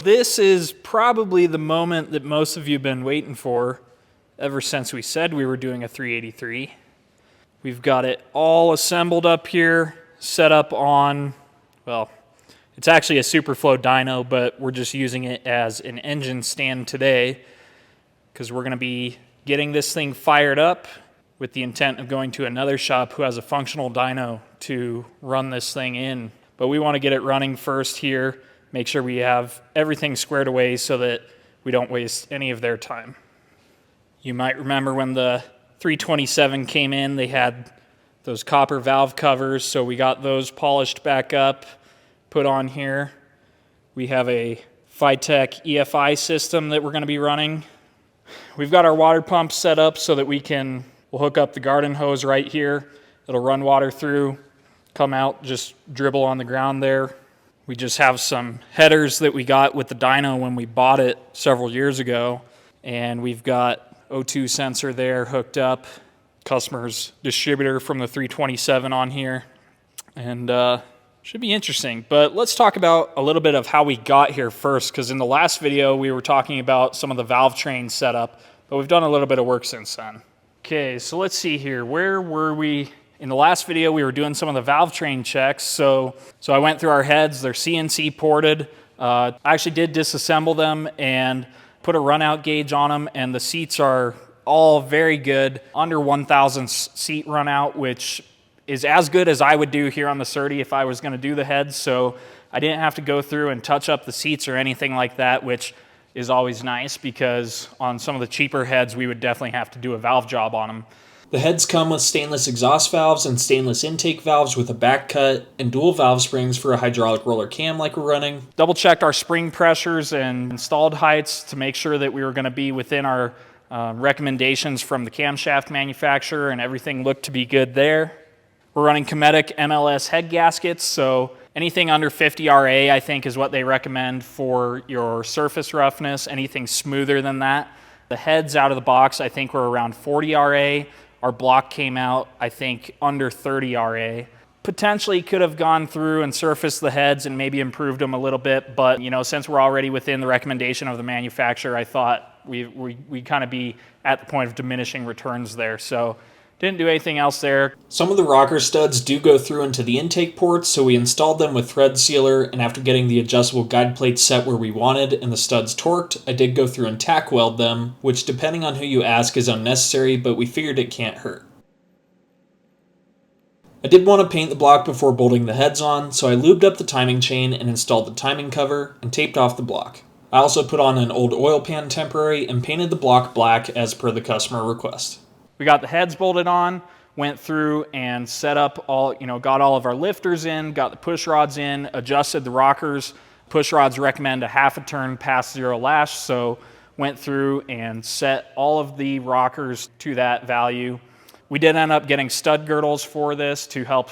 This is probably the moment that most of you have been waiting for ever since we said we were doing a 383. We've got it all assembled up here, set up on, well, it's actually a Superflow dyno, but we're just using it as an engine stand today because we're going to be getting this thing fired up with the intent of going to another shop who has a functional dyno to run this thing in. But we want to get it running first here, make sure we have everything squared away so that we don't waste any of their time. You might remember when the 327 came in, they had those copper valve covers, so we got those polished back up, put on here. We have a Phytech EFI system that we're going to be running. We've got our water pump set up so that we'll hook up the garden hose right here. It'll run water through, come out, just dribble on the ground there. We just have some headers that we got with the dyno when we bought it several years ago, and we've got O2 sensor there hooked up, customer's distributor from the 327 on here, and should be interesting. But let's talk about a little bit of how we got here first, because in the last video we were talking about some of the valve train setup, but we've done a little bit of work since then. Okay, so let's see here. Where were we? In the last video, we were doing some of the valve train checks. So I went through our heads. They're CNC ported. I actually did disassemble them and put a runout gauge on them, and the seats are all very good. Under 1,000 seat runout, which is as good as I would do here on the 30 if I was going to do the heads. So I didn't have to go through and touch up the seats or anything like that, which is always nice because on some of the cheaper heads, we would definitely have to do a valve job on them. The heads come with stainless exhaust valves and stainless intake valves with a back cut and dual valve springs for a hydraulic roller cam like we're running. Double checked our spring pressures and installed heights to make sure that we were going to be within our recommendations from the camshaft manufacturer, and everything looked to be good there. We're running Cometic MLS head gaskets, so anything under 50 RA I think is what they recommend for your surface roughness. Anything smoother than that. The heads out of the box I think were around 40 RA. Our block came out, I think, under 30 RA. Potentially could have gone through and surfaced the heads and maybe improved them a little bit, but since we're already within the recommendation of the manufacturer, I thought we kind of be at the point of diminishing returns there. So didn't do anything else there. Some of the rocker studs do go through into the intake ports, so we installed them with thread sealer, and after getting the adjustable guide plates set where we wanted and the studs torqued, I did go through and tack weld them, which depending on who you ask is unnecessary, but we figured it can't hurt. I did want to paint the block before bolting the heads on, so I lubed up the timing chain and installed the timing cover and taped off the block. I also put on an old oil pan temporary and painted the block black as per the customer request. We got the heads bolted on, went through and set up got all of our lifters in, got the push rods in, adjusted the rockers. Push rods recommend a half a turn past zero lash, so went through and set all of the rockers to that value. We did end up getting stud girdles for this to help,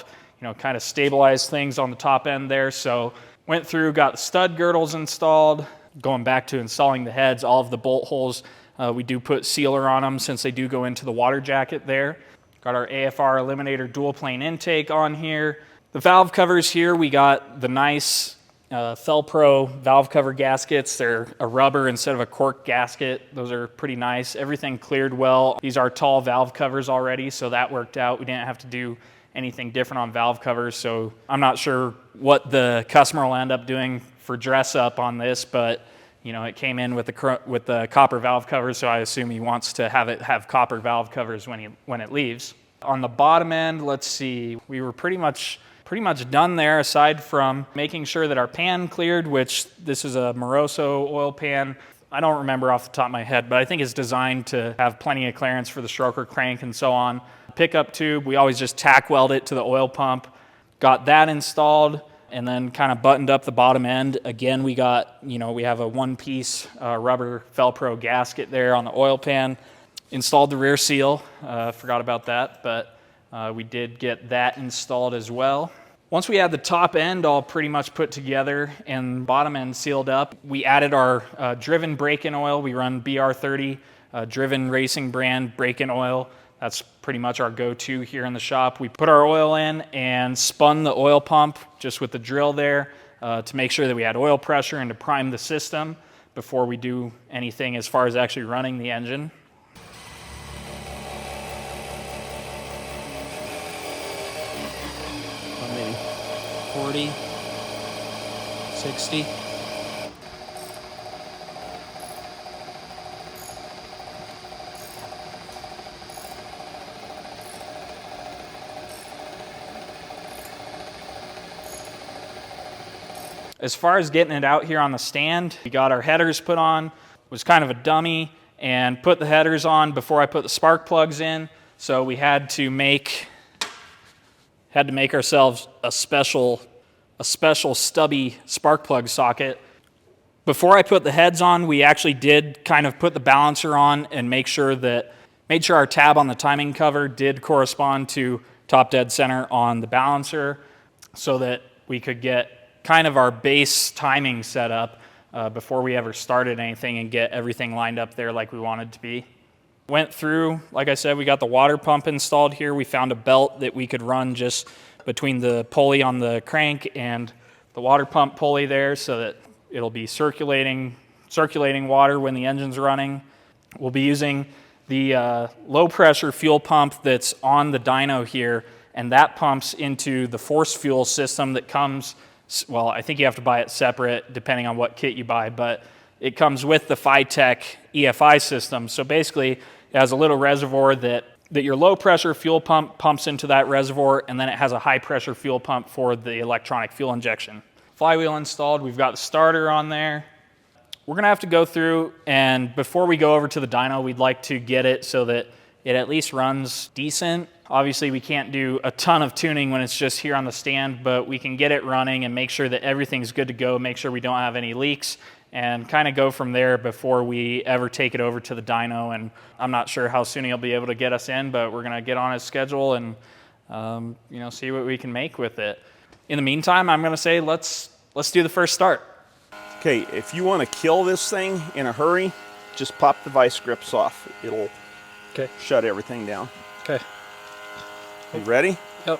kind of stabilize things on the top end there. So went through, got the stud girdles installed. Going back to installing the heads, all of the bolt holes, we do put sealer on them since they do go into the water jacket there. Got our AFR eliminator dual plane intake on here. The valve covers here, we got the nice Felpro valve cover gaskets. They're a rubber instead of a cork gasket. Those are pretty nice. Everything cleared well. These are tall valve covers already, so that worked out. We didn't have to do anything different on valve covers, so I'm not sure what the customer will end up doing for dress up on this, but it came in with the copper valve covers, so I assume he wants to have copper valve covers when it leaves. On the bottom end, let's see, we were pretty much done there, aside from making sure that our pan cleared, which this is a Moroso oil pan. I don't remember off the top of my head, but I think it's designed to have plenty of clearance for the stroker crank and so on. Pickup tube, we always just tack weld it to the oil pump. Got that installed, and then kind of buttoned up the bottom end. Again, we have a one-piece rubber Felpro gasket there on the oil pan. Installed the rear seal, forgot about that, but we did get that installed as well. Once we had the top end all pretty much put together and bottom end sealed up, we added our Driven break-in oil. We run BR30, Driven racing brand break-in oil. That's pretty much our go-to here in the shop. We put our oil in and spun the oil pump just with the drill there. to make sure that we had oil pressure and to prime the system before we do anything as far as actually running the engine. Maybe 40, 60. As far as getting it out here on the stand, we got our headers put on. Was kind of a dummy and put the headers on before I put the spark plugs in. So we had to make ourselves a special stubby spark plug socket. Before I put the heads on, we actually did kind of put the balancer on and made sure our tab on the timing cover did correspond to top dead center on the balancer, so that we could get kind of our base timing set up before we ever started anything and get everything lined up there like we wanted to be. Went through, like I said, we got the water pump installed here. We found a belt that we could run just between the pulley on the crank and the water pump pulley there, so that it'll be circulating water when the engine's running. We'll be using the low pressure fuel pump that's on the dyno here, and that pumps into the force fuel system that comes, well, I think you have to buy it separate depending on what kit you buy, but it comes with the Phytech EFI system. So basically, it has a little reservoir that your low pressure fuel pump pumps into that reservoir, and then it has a high pressure fuel pump for the electronic fuel injection. Flywheel installed, we've got the starter on there. We're gonna have to go through, and before we go over to the dyno, we'd like to get it so that it at least runs decent. Obviously, we can't do a ton of tuning when it's just here on the stand, but we can get it running and make sure that everything's good to go, make sure we don't have any leaks, and kind of go from there before we ever take it over to the dyno. And I'm not sure how soon he'll be able to get us in, but we're gonna get on his schedule and see what we can make with it. In the meantime, I'm gonna say let's do the first start. Okay, if you want to kill this thing in a hurry, just pop the vice grips off. It'll shut everything down. Okay. You ready? Yep.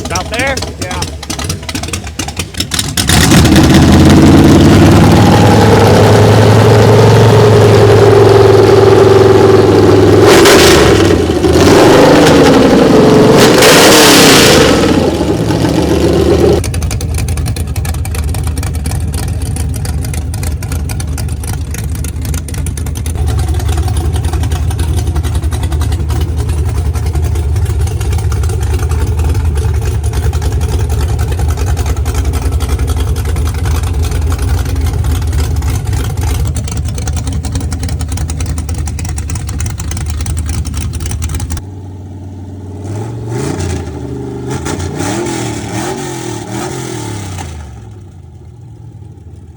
About there.